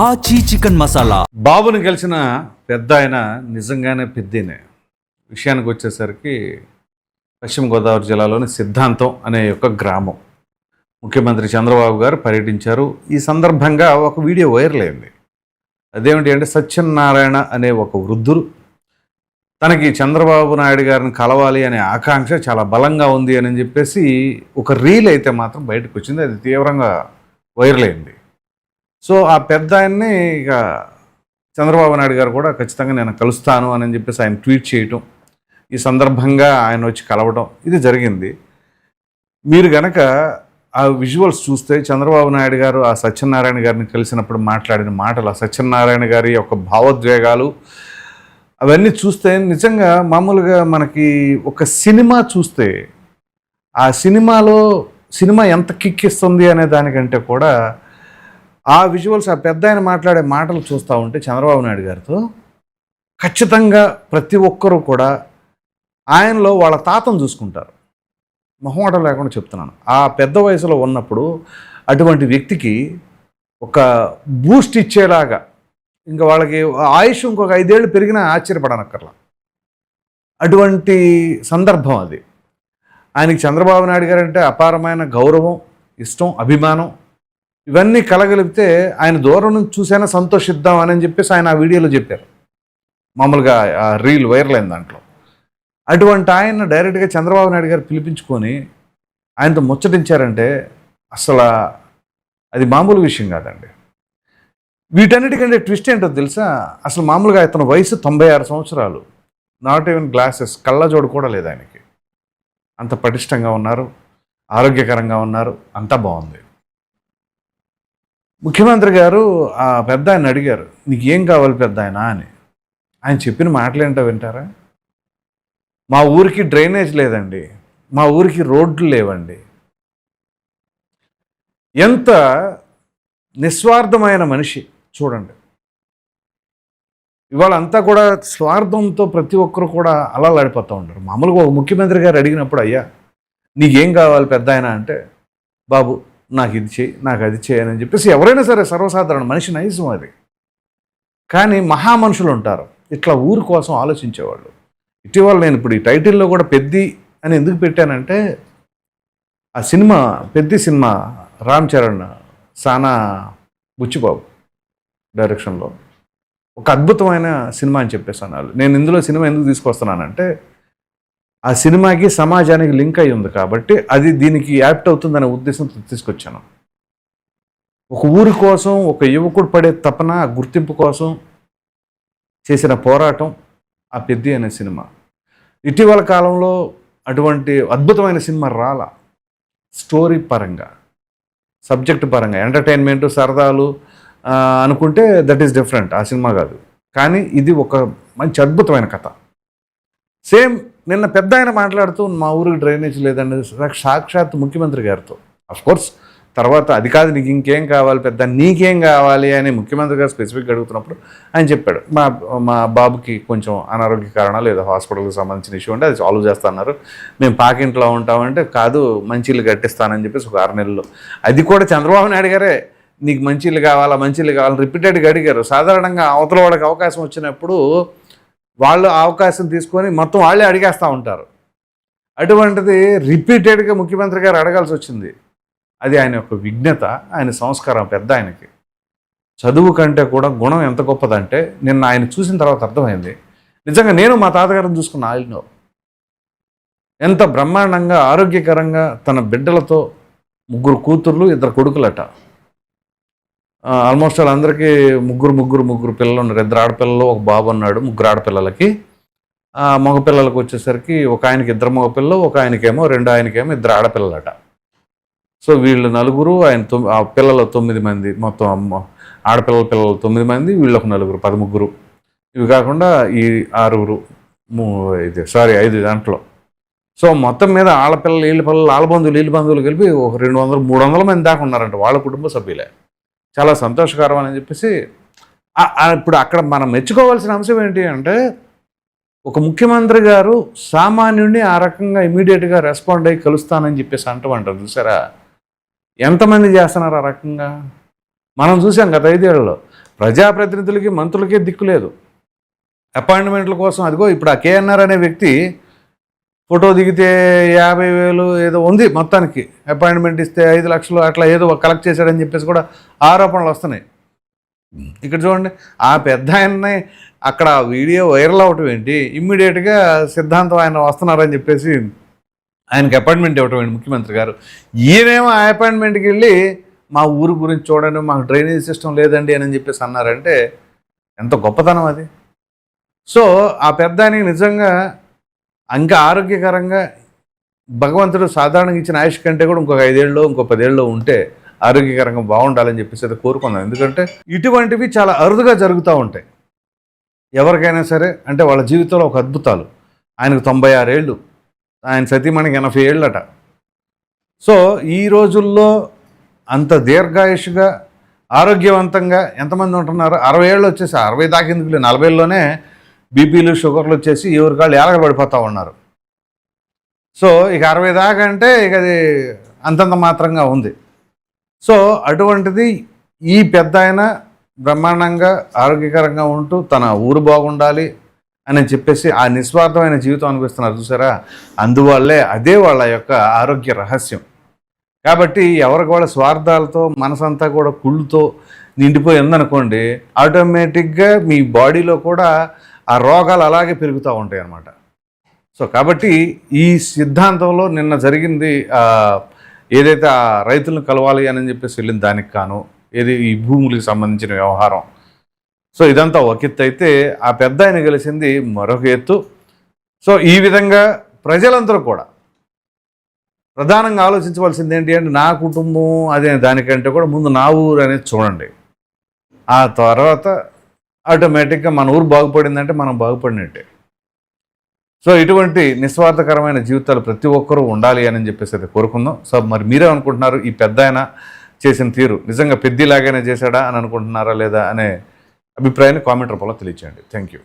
ఆచి చికెన్ మసాలా. బాబుని కలిసిన పెద్ద ఆయన నిజంగానే పెద్దనే. విషయానికి వచ్చేసరికి పశ్చిమ గోదావరి జిల్లాలోని సిద్ధాంతం అనే ఒక గ్రామం. ముఖ్యమంత్రి చంద్రబాబు గారు పర్యటించారు. ఈ సందర్భంగా ఒక వీడియో వైరల్ అయింది. అదేమిటి అంటే సత్యనారాయణ అనే ఒక వృద్ధుడు తనకి చంద్రబాబు నాయుడు గారిని కలవాలి అనే ఆకాంక్ష చాలా బలంగా ఉంది అని చెప్పేసి ఒక రీల్ అయితే మాత్రం బయటకు వచ్చింది. అది తీవ్రంగా వైరల్ అయింది. సో ఆ పెద్ద ఆయన్ని ఇక చంద్రబాబు నాయుడు గారు కూడా ఖచ్చితంగా నేను కలుస్తాను అని చెప్పేసి ఆయన ట్వీట్ చేయటం, ఈ సందర్భంగా ఆయన వచ్చి కలవడం ఇది జరిగింది. మీరు గనక ఆ విజువల్స్ చూస్తే చంద్రబాబు నాయుడు గారు ఆ సత్యనారాయణ గారిని కలిసినప్పుడు మాట్లాడిన మాటలు, ఆ సత్యనారాయణ గారి యొక్క భావోద్వేగాలు అవన్నీ చూస్తే నిజంగా మామూలుగా మనకి ఒక సినిమా చూస్తే ఆ సినిమా ఎంత కిక్కిస్తుంది అనే దానికంటే కూడా ఆ విజువల్స్, ఆ పెద్ద ఆయన మాట్లాడే మాటలు చూస్తూ ఉంటే చంద్రబాబు నాయుడు గారితో ఖచ్చితంగా ప్రతి ఒక్కరూ కూడా ఆయనలో వాళ్ళ తాతను చూసుకుంటారు. మొహమాటం లేకుండా చెప్తున్నాను. ఆ పెద్ద వయసులో ఉన్నప్పుడు అటువంటి వ్యక్తికి ఒక బూస్ట్ ఇచ్చేలాగా, ఇంకా వాళ్ళకి ఆయుష్ ఇంకొక 5 ఏళ్ళు పెరిగినా ఆశ్చర్యపడనక్కర్లా, అటువంటి సందర్భం అది. ఆయనకి చంద్రబాబు నాయుడు గారు అంటే అపారమైన గౌరవం, ఇష్టం, అభిమానం ఇవన్నీ కలగలిపితే ఆయన దూరం నుంచి చూసైనా సంతోషిద్దాం అని చెప్పేసి ఆయన ఆ వీడియోలో చెప్పారు. మామూలుగా ఆ రీల్ వైరల్ అయిన దాంట్లో అటువంటి ఆయన డైరెక్ట్గా చంద్రబాబు నాయుడు గారు పిలిపించుకొని ఆయనతో ముచ్చటించారంటే అసలు అది మామూలు విషయం కాదండి. వీటన్నిటికంటే ట్విస్ట్ ఏంటో తెలుసా? అసలు మామూలుగా అతని వయసు 96 సంవత్సరాలు, నాట్ ఈవెన్ గ్లాసెస్, కళ్ళజోడు కూడా లేదు ఆయనకి. అంత పటిష్టంగా ఉన్నారు, ఆరోగ్యకరంగా ఉన్నారు, అంతా బాగుంది. ముఖ్యమంత్రి గారు ఆ పెద్ద ఆయన అడిగారు, నీకు ఏం కావాలి పెద్ద ఆయన అని. ఆయన చెప్పిన మాటలేంటో వింటారా? మా ఊరికి డ్రైనేజ్ లేదండి, మా ఊరికి రోడ్లు లేవండి. ఎంత నిస్వార్థమైన మనిషి చూడండి. ఇవాళ అంతా కూడా స్వార్థంతో ప్రతి ఒక్కరు కూడా అల్లాడిపోతూ ఉంటారు. మామూలుగా ఒక ముఖ్యమంత్రి గారు అడిగినప్పుడు, అయ్యా నీకేం కావాలి పెద్ద ఆయన అంటే, బాబు నాకు ఇది చేయి, నాకు అది చేయని చెప్పేసి ఎవరైనా సరే సర్వసాధారణ మనిషి నైజం అది. కానీ మహామనుషులు ఉంటారు ఇట్లా ఊరి కోసం ఆలోచించేవాళ్ళు. ఇటీవల నేను ఇప్పుడు ఈ టైటిల్లో కూడా పెద్ది అని ఎందుకు పెట్టానంటే, ఆ సినిమా పెద్ది సినిమా రామ్ చరణ్, సానా బుచ్చిబాబు డైరెక్షన్లో ఒక అద్భుతమైన సినిమా అని చెప్పేసాను. నేను ఇందులో సినిమా ఎందుకు తీసుకొస్తున్నానంటే, ఆ సినిమాకి సమాజానికి లింక్ అయి ఉంది కాబట్టి అది దీనికి యాప్ట్ అవుతుందనే ఉద్దేశంతో తీసుకొచ్చాను. ఒక ఊరి కోసం ఒక యువకుడు పడే తపన, గుర్తింపు కోసం చేసిన పోరాటం ఆ పెద్ది అనే సినిమా. ఇటీవల కాలంలో అటువంటి అద్భుతమైన సినిమా రాలా. స్టోరీ పరంగా, సబ్జెక్ట్ పరంగా, ఎంటర్టైన్మెంట్, సరదాలు అనుకుంటే దట్ ఈస్ డిఫరెంట్, ఆ సినిమా కాదు. కానీ ఇది ఒక మంచి అద్భుతమైన కథ. సేమ్ నిన్న పెద్ద ఆయన మాట్లాడుతూ మా ఊరికి డ్రైనేజ్ లేదండి సాక్షాత్ ముఖ్యమంత్రి గారితో. అఫ్కోర్స్ తర్వాత అది కాదు నీకు ఇంకేం కావాలి పెద్ద, నీకేం కావాలి అని ముఖ్యమంత్రి గారు స్పెసిఫిక్గా అడుగుతున్నప్పుడు ఆయన చెప్పాడు, మా బాబుకి కొంచెం అనారోగ్య కారణాలు ఏదో హాస్పిటల్కి సంబంధించిన ఇష్యూ ఉంటే అది సాల్వ్ చేస్తున్నారు, మేము పాకింట్లో ఉంటామంటే కాదు మంచి ఇల్లు కట్టిస్తానని చెప్పేసి ఒక 6 నెలల్లో. అది కూడా చంద్రబాబు నాయుడు గారే నీకు మంచి ఇల్లు కావాలా, మంచి ఇల్లు కావాలని రిపీటెడ్గా అడిగారు. సాధారణంగా అవతల వాళ్ళకి అవకాశం వచ్చినప్పుడు వాళ్ళు అవకాశం తీసుకొని మొత్తం వాళ్ళే అడిగేస్తూ ఉంటారు. అటువంటిది రిపీటెడ్గా ముఖ్యమంత్రి గారు అడగాల్సి వచ్చింది. అది ఆయన యొక్క విజ్ఞత, ఆయన సంస్కారం. పెద్ద ఆయనకి చదువు కంటే కూడా గుణం ఎంత గొప్పదంటే నిన్న ఆయన చూసిన తర్వాత అర్థమైంది. నిజంగా నేను మా తాతగారిని చూసుకున్న ఆయనలో ఎంత బ్రహ్మాండంగా ఆరోగ్యకరంగా తన బిడ్డలతో, 3 కూతుర్లు 2 కొడుకులట. ఆల్మోస్ట్ వాళ్ళందరికీ ముగ్గురు పిల్లలు ఉన్నారు. 2 ఆడపిల్లలు, 1 బాబు ఉన్నాడు. 3 ఆడపిల్లలకి. మగ పిల్లలకు వచ్చేసరికి ఒక ఆయనకి 2 మగ పిల్లలు, ఒక ఆయనకేమో 2 ఆడపిల్లలట. సో వీళ్ళు 4, ఆ పిల్లలు 9 మంది, మొత్తం ఆడపిల్లల పిల్లలు 9 మంది, వీళ్ళొక 4, 13. ఇవి కాకుండా ఈ 6, 5 దాంట్లో. సో మొత్తం మీద ఆడపిల్లలు, వీళ్ళ పిల్లలు, వీళ్ళ బంధువులు కలిపి ఒక 200-300 మంది దాకా ఉన్నారంట వాళ్ళ కుటుంబ సభ్యులే. చాలా సంతోషకరం అని చెప్పేసి. ఇప్పుడు అక్కడ మనం మెచ్చుకోవాల్సిన అంశం ఏంటి అంటే, ఒక ముఖ్యమంత్రి గారు సామాన్యుడిని ఆ రకంగా ఇమీడియట్గా రెస్పాండ్ అయ్యి కలుస్తానని చెప్పేసి అంటారు చూసారా. ఎంతమంది చేస్తున్నారు ఆ రకంగా? మనం చూసాం గత 5 ఏళ్లలో ప్రజాప్రతినిధులకి మంత్రులకే దిక్కు లేదు. అపాయింట్మెంట్ల కోసం అదిగో ఇప్పుడు ఆ కేఎన్ఆర్ అనే వ్యక్తి ఫోటో దిగితే 50,000 ఏదో ఉంది మొత్తానికి, అపాయింట్మెంట్ ఇస్తే 5 లక్షలు అట్లా ఏదో కలెక్ట్ చేశాడని చెప్పేసి కూడా ఆరోపణలు వస్తున్నాయి. ఇక్కడ చూడండి, ఆ పెద్ద ఆయన్ని అక్కడ వీడియో వైరల్ అవటం ఏంటి, ఇమ్మీడియట్గా సిద్ధాంతం ఆయన వస్తున్నారని చెప్పేసి ఆయనకి అపాయింట్మెంట్ ఇవ్వటం ఏంటి ముఖ్యమంత్రి గారు. ఈయనేమో ఆ అపాయింట్మెంట్కి వెళ్ళి మా ఊరు గురించి చూడండి, మాకు డ్రైనేజ్ సిస్టమ్ లేదండి అని చెప్పేసి అన్నారంటే ఎంత గొప్పతనం అది. సో ఆ పెద్ద ఆయనకి నిజంగా ఇంకా ఆరోగ్యకరంగా భగవంతుడు సాధారణంగా ఇచ్చిన ఆయుష్ కంటే కూడా ఇంకొక 5 ఏళ్ళు ఇంకో 10 ఏళ్ళు ఉంటే ఆరోగ్యకరంగా బాగుండాలని చెప్పేసి అయితే కోరుకుందాం. ఎందుకంటే ఇటువంటివి చాలా అరుదుగా జరుగుతూ ఉంటాయి ఎవరికైనా సరే. అంటే వాళ్ళ జీవితంలో ఒక అద్భుతాలు. ఆయనకు 96 ఏళ్ళు, ఆయన సతీమణికి 80 ఏళ్ళట. సో ఈ రోజుల్లో అంత దీర్ఘాయుషుగా ఆరోగ్యవంతంగా ఎంతమంది ఉంటున్నారు? 60 ఏళ్ళు వచ్చేసి, 60 దాకా ఎందుకులే, 40లోనే బీపీలు షుగర్లు వచ్చేసి ఎవరికాళ్ళు ఏలగ పడిపోతూ ఉన్నారు. సో ఇక 60 దాకా అంటే ఇక అది అంతంత మాత్రంగా ఉంది. సో అటువంటిది ఈ పెద్ద ఆయన బ్రహ్మాండంగా ఆరోగ్యకరంగా ఉంటూ తన ఊరు బాగుండాలి అని చెప్పేసి ఆ నిస్వార్థమైన జీవితం అనిపిస్తున్నారు చూసారా. అందువల్లే అదే వాళ్ళ యొక్క ఆరోగ్య రహస్యం. కాబట్టి ఎవరికి వాళ్ళ స్వార్థాలతో మనసంతా కూడా కుళ్ళుతో నిండిపోయి ఉందనుకోండి, ఆటోమేటిక్గా మీ బాడీలో కూడా ఆ రోగాలు అలాగే పెరుగుతూ ఉంటాయి అన్నమాట. సో కాబట్టి ఈ సిద్ధాంతంలో నిన్న జరిగింది ఏదైతే ఆ రైతులను కలవాలి అని చెప్పేసి వెళ్ళిన దానికి కాను, ఏది ఈ భూములకు సంబంధించిన వ్యవహారం. సో ఇదంతా ఒక ఎత్తు అయితే, ఆ పెద్ద ఆయన కలిసింది మరొక ఎత్తు. సో ఈ విధంగా ప్రజలందరూ కూడా ప్రధానంగా ఆలోచించవలసింది ఏంటి అంటే, నా కుటుంబం అదే దానికంటే కూడా ముందు నా ఊరు అనేది చూడండి. ఆ తర్వాత ఆటోమేటిక్గా మన ఊరు బాగుపడిందంటే మనం బాగుపడినట్టే. సో ఇటువంటి నిస్వార్థకరమైన జీవితాలు ప్రతి ఒక్కరూ ఉండాలి అని చెప్పేసి అయితే కోరుకుందాం. సో మరి మీరే అనుకుంటున్నారు, ఈ పెద్ద ఆయన చేసిన తీరు నిజంగా పెద్దలాగానే చేశాడా అని అనుకుంటున్నారా లేదా అనే అభిప్రాయాన్ని కామెంట్ రూపంలో తెలియచేయండి. Thank you.